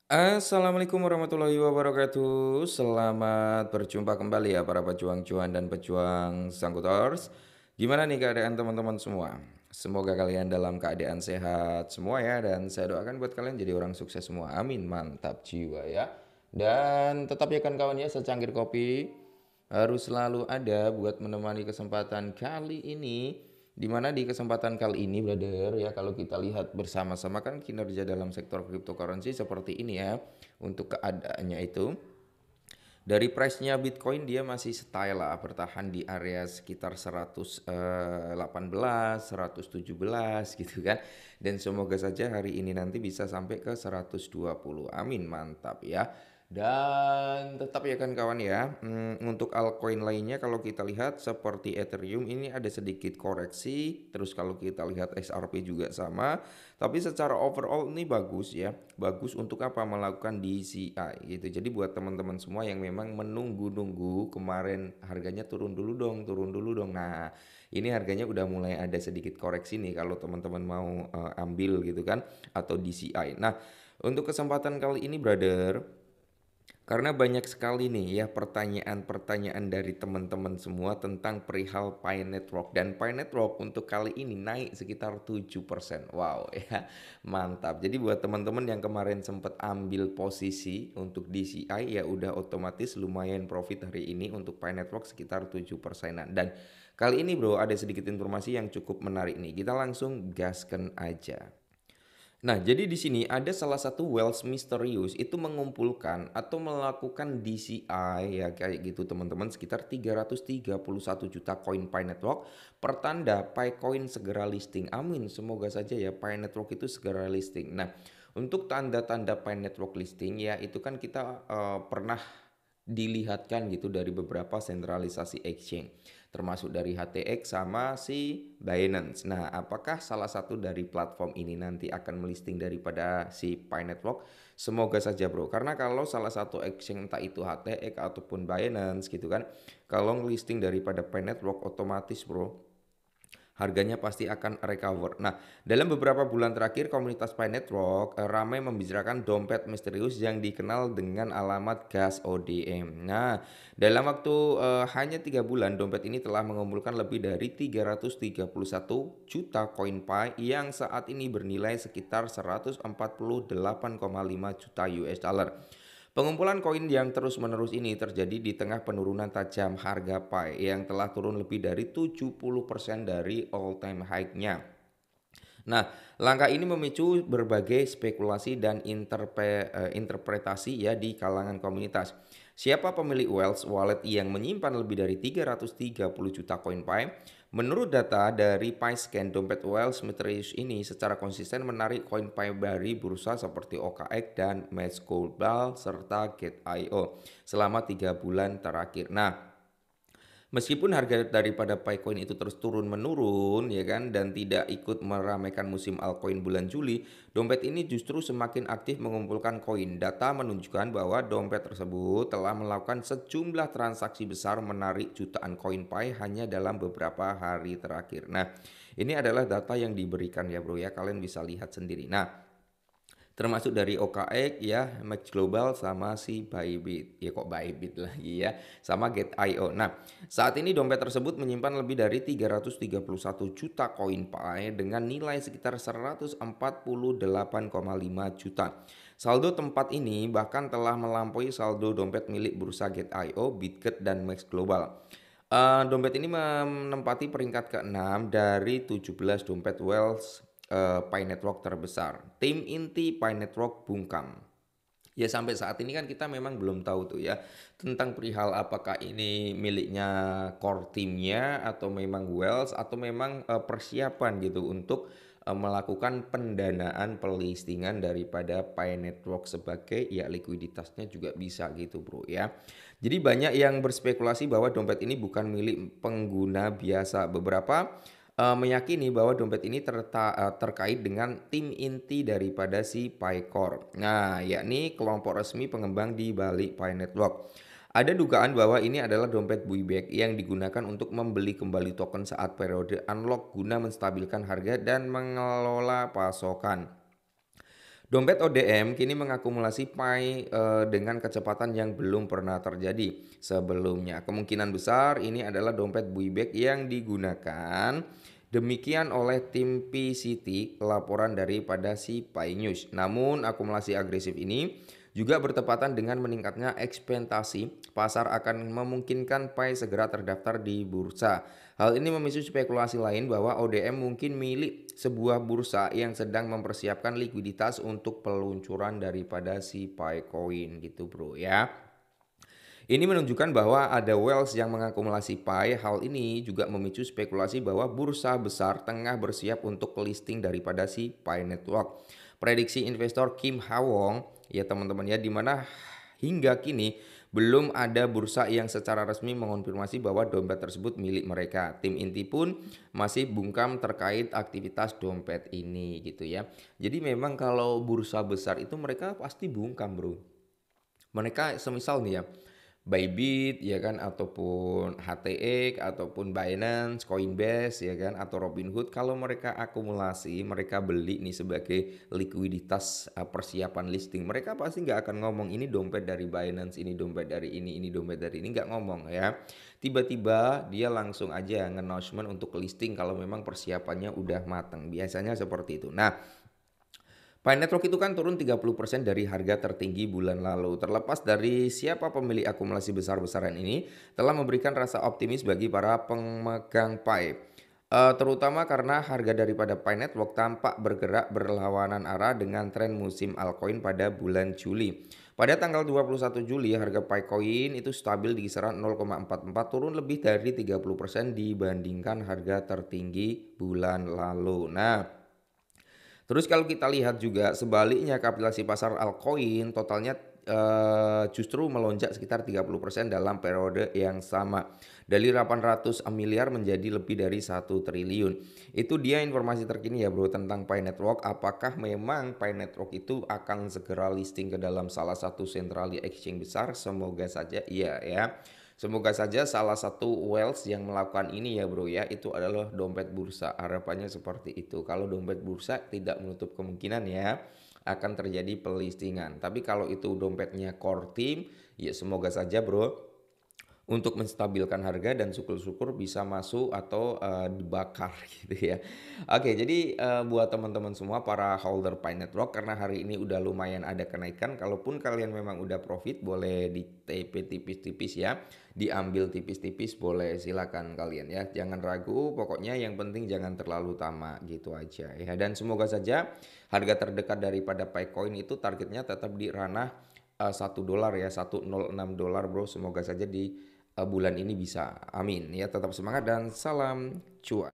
Assalamualaikum warahmatullahi wabarakatuh. Selamat berjumpa kembali ya para pejuang cuan dan pejuang Sangkutors. Gimana nih keadaan teman-teman semua? Semoga kalian dalam keadaan sehat semua ya, dan saya doakan buat kalian jadi orang sukses semua. Amin, mantap jiwa ya. Dan tetap ya kan kawan ya, secangkir kopi harus selalu ada buat menemani kesempatan kali ini. Dimana di kesempatan kali ini, brother, ya kalau kita lihat bersama-sama kan kinerja dalam sektor cryptocurrency seperti ini ya. Untuk keadaannya itu, dari price-nya Bitcoin dia masih style lah bertahan di area sekitar 118, 117 gitu kan. Dan semoga saja hari ini nanti bisa sampai ke 120. Amin, mantap ya. Dan tetap ya kan kawan ya, untuk altcoin lainnya kalau kita lihat seperti Ethereum ini ada sedikit koreksi. Terus kalau kita lihat XRP juga sama. Tapi secara overall ini bagus ya. Bagus untuk apa? Melakukan DCI gitu. Jadi buat teman-teman semua yang memang menunggu-nunggu kemarin harganya turun dulu dong, turun dulu dong. Nah, ini harganya udah mulai ada sedikit koreksi nih kalau teman-teman mau ambil gitu kan, atau DCI. Nah, untuk kesempatan kali ini brother, karena banyak sekali nih ya pertanyaan-pertanyaan dari teman-teman semua tentang perihal Pi Network. Dan Pi Network untuk kali ini naik sekitar 7%. Wow ya, mantap. Jadi buat teman-teman yang kemarin sempat ambil posisi untuk DCI ya udah otomatis lumayan profit hari ini untuk Pi Network sekitar 7%-an. Dan kali ini bro ada sedikit informasi yang cukup menarik nih. Kita langsung gaskan aja. Nah, jadi di sini ada salah satu Wells misterius itu mengumpulkan atau melakukan DCI ya kayak gitu teman-teman sekitar 331 juta koin Pi Network, pertanda Picoin segera listing. Amin, semoga saja ya Pi Network itu segera listing. Nah, untuk tanda-tanda Pi Network listing ya itu kan kita pernah dilihatkan gitu dari beberapa sentralisasi exchange termasuk dari HTX sama si Binance. Nah, apakah salah satu dari platform ini nanti akan melisting daripada si Pi Network? Semoga saja bro, karena kalau salah satu exchange entah itu HTX ataupun Binance gitu kan, kalau listing daripada Pi Network otomatis bro harganya pasti akan recover. Nah, dalam beberapa bulan terakhir komunitas Pi Network ramai membicarakan dompet misterius yang dikenal dengan alamat gas ODM. Nah, dalam waktu hanya 3 bulan dompet ini telah mengumpulkan lebih dari 331 juta koin Pi yang saat ini bernilai sekitar 148,5 juta US dollar. Pengumpulan koin yang terus-menerus ini terjadi di tengah penurunan tajam harga Pi yang telah turun lebih dari 70% dari all time high-nya. Nah, langkah ini memicu berbagai spekulasi dan interpretasi ya di kalangan komunitas. Siapa pemilik Wells Wallet yang menyimpan lebih dari 330 juta koin Pi? Menurut data dari PiScan, dompet Wells Mysterious ini secara konsisten menarik koin Pi dari bursa seperti OKX dan Match Global serta Gate.io selama 3 bulan terakhir. Nah, meskipun harga daripada Picoin itu terus turun menurun ya kan dan tidak ikut meramaikan musim altcoin bulan Juli, dompet ini justru semakin aktif mengumpulkan koin. Data menunjukkan bahwa dompet tersebut telah melakukan sejumlah transaksi besar menarik jutaan koin Pi hanya dalam beberapa hari terakhir. Nah, ini adalah data yang diberikan ya bro ya, kalian bisa lihat sendiri. Nah, termasuk dari OKX ya, Max Global sama si Bybit. Ya kok Bybit lagi ya, sama Get.io. Nah, saat ini dompet tersebut menyimpan lebih dari 331 juta koin Pi dengan nilai sekitar 148,5 juta. Saldo tempat ini bahkan telah melampaui saldo dompet milik bursa Get.io, Bitget dan Max Global. Dompet ini menempati peringkat ke-6 dari 17 dompet Wells Pi Network terbesar. Tim inti Pi Network bungkam. Ya sampai saat ini kan kita memang belum tahu tuh ya tentang perihal apakah ini miliknya core timnya atau memang Wells atau memang persiapan gitu untuk melakukan pendanaan pelistingan daripada Pi Network sebagai ya likuiditasnya juga bisa gitu bro ya. Jadi banyak yang berspekulasi bahwa dompet ini bukan milik pengguna biasa. Beberapa meyakini bahwa dompet ini terkait dengan tim inti daripada si PiCore. Nah, yakni kelompok resmi pengembang di balik Pi Network. Ada dugaan bahwa ini adalah dompet buyback yang digunakan untuk membeli kembali token saat periode unlock guna menstabilkan harga dan mengelola pasokan. Dompet ODM kini mengakumulasi Pi dengan kecepatan yang belum pernah terjadi sebelumnya. Kemungkinan besar ini adalah dompet buyback yang digunakan. Demikian oleh tim PCT, laporan daripada si Pi News. Namun akumulasi agresif ini juga bertepatan dengan meningkatnya ekspektasi pasar akan memungkinkan Pi segera terdaftar di bursa. Hal ini memicu spekulasi lain bahwa ODM mungkin milik sebuah bursa yang sedang mempersiapkan likuiditas untuk peluncuran daripada si Picoin gitu bro ya. Ini menunjukkan bahwa ada whales yang mengakumulasi Pi. Hal ini juga memicu spekulasi bahwa bursa besar tengah bersiap untuk listing daripada si Pi Network. Prediksi investor Kim Hwang ya teman-teman ya, di mana hingga kini belum ada bursa yang secara resmi mengonfirmasi bahwa dompet tersebut milik mereka. Tim inti pun masih bungkam terkait aktivitas dompet ini gitu ya. Jadi memang kalau bursa besar itu mereka pasti bungkam bro. Mereka semisal nih ya, Bybit ya kan, ataupun HTX ataupun Binance, Coinbase ya kan, atau Robinhood, kalau mereka akumulasi, mereka beli nih sebagai likuiditas persiapan listing, mereka pasti nggak akan ngomong ini dompet dari Binance, ini dompet dari ini dompet dari ini, nggak ngomong ya. Tiba-tiba dia langsung aja nge-announcement untuk listing kalau memang persiapannya udah matang. Biasanya seperti itu. Nah, Pi Network itu kan turun 30% dari harga tertinggi bulan lalu. Terlepas dari siapa pemilik akumulasi besar-besaran ini, telah memberikan rasa optimis bagi para pemegang Pi. Terutama karena harga daripada Pi Network tampak bergerak berlawanan arah dengan tren musim altcoin pada bulan Juli. Pada tanggal 21 Juli, harga Picoin itu stabil di kisaran 0,44, turun lebih dari 30% dibandingkan harga tertinggi bulan lalu. Nah, terus kalau kita lihat juga sebaliknya kapitalisasi pasar altcoin totalnya justru melonjak sekitar 30% dalam periode yang sama. Dari 800 miliar menjadi lebih dari 1 triliun. Itu dia informasi terkini ya bro tentang Pi Network. Apakah memang Pi Network itu akan segera listing ke dalam salah satu central exchange besar? Semoga saja iya ya. Semoga saja salah satu whales yang melakukan ini ya bro ya, itu adalah dompet bursa. Harapannya seperti itu. Kalau dompet bursa tidak menutup kemungkinan ya akan terjadi pelistingan. Tapi kalau itu dompetnya core team, ya semoga saja bro untuk menstabilkan harga dan syukur-syukur bisa masuk atau dibakar gitu ya. Oke, jadi buat teman-teman semua para holder Pi Network, karena hari ini udah lumayan ada kenaikan, kalaupun kalian memang udah profit boleh di TP tipis-tipis ya, diambil tipis-tipis boleh, silakan kalian ya. Jangan ragu, pokoknya yang penting jangan terlalu tamak gitu aja ya. Dan semoga saja harga terdekat daripada Picoin itu targetnya tetap di ranah $1 ya, $106 bro. Semoga saja di bulan ini bisa. Amin ya, tetap semangat dan salam cuan.